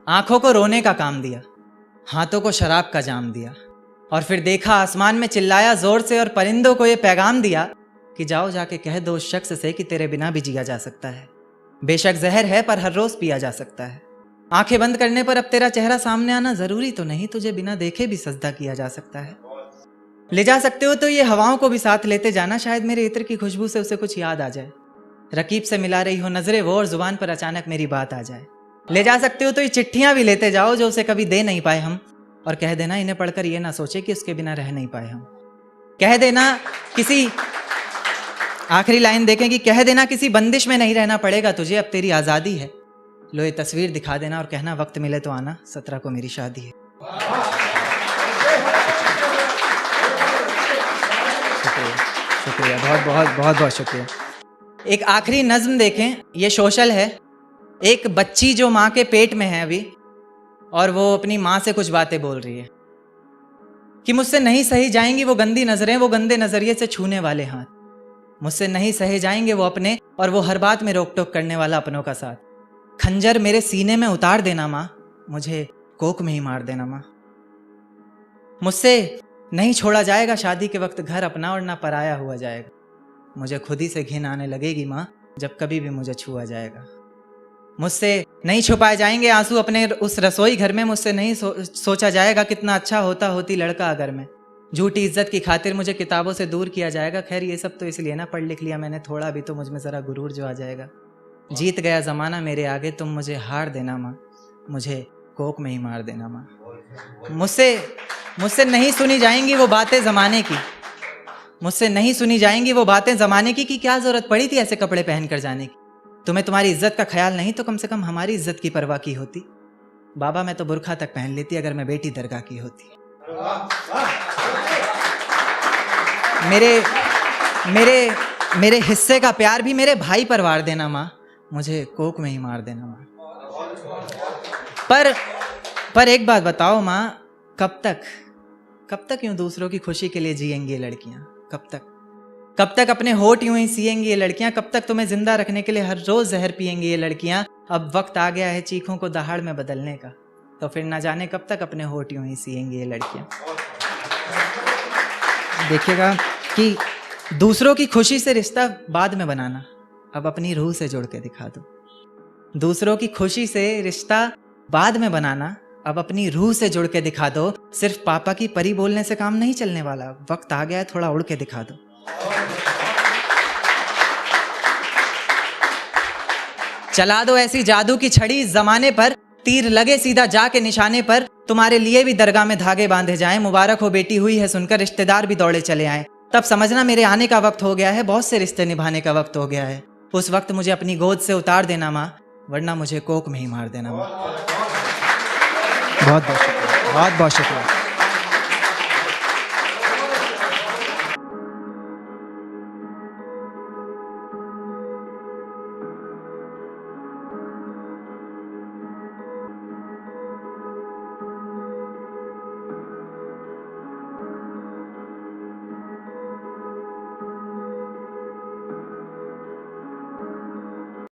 आंखों को रोने का काम दिया, हाथों को शराब का जाम दिया, और फिर देखा आसमान में चिल्लाया जोर से और परिंदों को ये पैगाम दिया कि जाओ जाके कह दो उस शख्स से कि तेरे बिना भी जिया जा सकता है। बेशक जहर है पर हर रोज पिया जा सकता है। आंखें बंद करने पर अब तेरा चेहरा सामने आना जरूरी तो नहीं, तुझे बिना देखे भी सजदा किया जा सकता है। ले जा सकते हो तो ये हवाओं को भी साथ लेते जाना, शायद मेरे इत्र की खुशबू से उसे कुछ याद आ जाए। रकीब से मिला रही हो नजरें वो और जुबान पर अचानक मेरी बात आ जाए। ले जा सकते हो तो ये चिट्ठियां भी लेते जाओ जो उसे कभी दे नहीं पाए हम, और कह देना इन्हें पढ़कर ये ना सोचे कि उसके बिना रह नहीं पाए हम। कह देना किसी आखिरी लाइन देखें कि कह देना किसी बंदिश में नहीं रहना पड़ेगा तुझे, अब तेरी आज़ादी है। लो ये तस्वीर दिखा देना और कहना वक्त मिले तो आना, 17 को मेरी शादी है। शुक्रिया, बहुत बहुत बहुत बहुत शुक्रिया। एक आखिरी नज्म देखें, ये सोशल है। एक बच्ची जो माँ के पेट में है अभी, और वो अपनी माँ से कुछ बातें बोल रही है कि मुझसे नहीं सही जाएंगी वो गंदी नजरें, वो गंदे नजरिए से छूने वाले हाथ। मुझसे नहीं सहे जाएंगे वो अपने, और वो हर बात में रोक टोक करने वाला अपनों का साथ। खंजर मेरे सीने में उतार देना माँ, मुझे कोक में ही मार देना माँ। मुझसे नहीं छोड़ा जाएगा शादी के वक्त घर अपना, और ना पराया हुआ जाएगा। मुझे खुद ही से घिन आने लगेगी माँ जब कभी भी मुझे छुआ जाएगा। मुझसे नहीं छुपाए जाएंगे आंसू अपने उस रसोई घर में। मुझसे नहीं सोचा जाएगा कितना अच्छा होती लड़का अगर मैं। झूठी इज्जत की खातिर मुझे किताबों से दूर किया जाएगा। खैर ये सब तो इसलिए ना पढ़ लिख लिया मैंने थोड़ा भी, तो मुझ में ज़रा गुरूर जो आ जाएगा। जीत गया ज़माना मेरे आगे, तुम मुझे हार देना माँ, मुझे कोक में ही मार देना माँ। मुझसे नहीं सुनी जाएंगी वो बातें ज़माने की, मुझसे नहीं सुनी जाएंगी वो बातें ज़माने की कि क्या ज़रूरत पड़ी थी ऐसे कपड़े पहन कर जाने की। तुम्हें तुम्हारी इज्जत का ख्याल नहीं तो कम से कम हमारी इज्जत की परवाह की होती। बाबा मैं तो बुरखा तक पहन लेती अगर मैं बेटी दरगाह की होती। मेरे हिस्से का प्यार भी मेरे भाई पर वार देना माँ, मुझे कोक में ही मार देना माँ। पर एक बात बताओ माँ, कब तक यूं दूसरों की खुशी के लिए जिएंगी ये लड़कियां? कब तक अपने होठ यूं ही सिएंगी ये लड़कियां? कब तक तुम्हें जिंदा रखने के लिए हर रोज जहर पिएंगी ये लड़कियां? अब वक्त आ गया है चीखों को दहाड़ में बदलने का, तो फिर ना जाने कब तक अपने होठ यूं ही सिएंगी ये लड़कियां। देखिएगा कि दूसरों की खुशी से रिश्ता बाद में बनाना, अब अपनी रूह से जोड़ के दिखा दो। दूसरों की खुशी से रिश्ता बाद में बनाना, अब अपनी रूह से जुड़ के दिखा दो। सिर्फ पापा की परी बोलने से काम नहीं चलने वाला, वक्त आ गया है थोड़ा उड़ के दिखा दो। चला दो ऐसी जादू की छड़ी इस जमाने पर, तीर लगे सीधा जाके निशाने पर। तुम्हारे लिए भी दरगाह में धागे बांधे जाएं, मुबारक हो बेटी हुई है सुनकर रिश्तेदार भी दौड़े चले आए। तब समझना मेरे आने का वक्त हो गया है, बहुत से रिश्ते निभाने का वक्त हो गया है। उस वक्त मुझे अपनी गोद से उतार देना माँ, वरना मुझे कोक में ही मार देना माँ। बहुत बहुत शुक्रिया, बहुत बहुत शुक्रिया।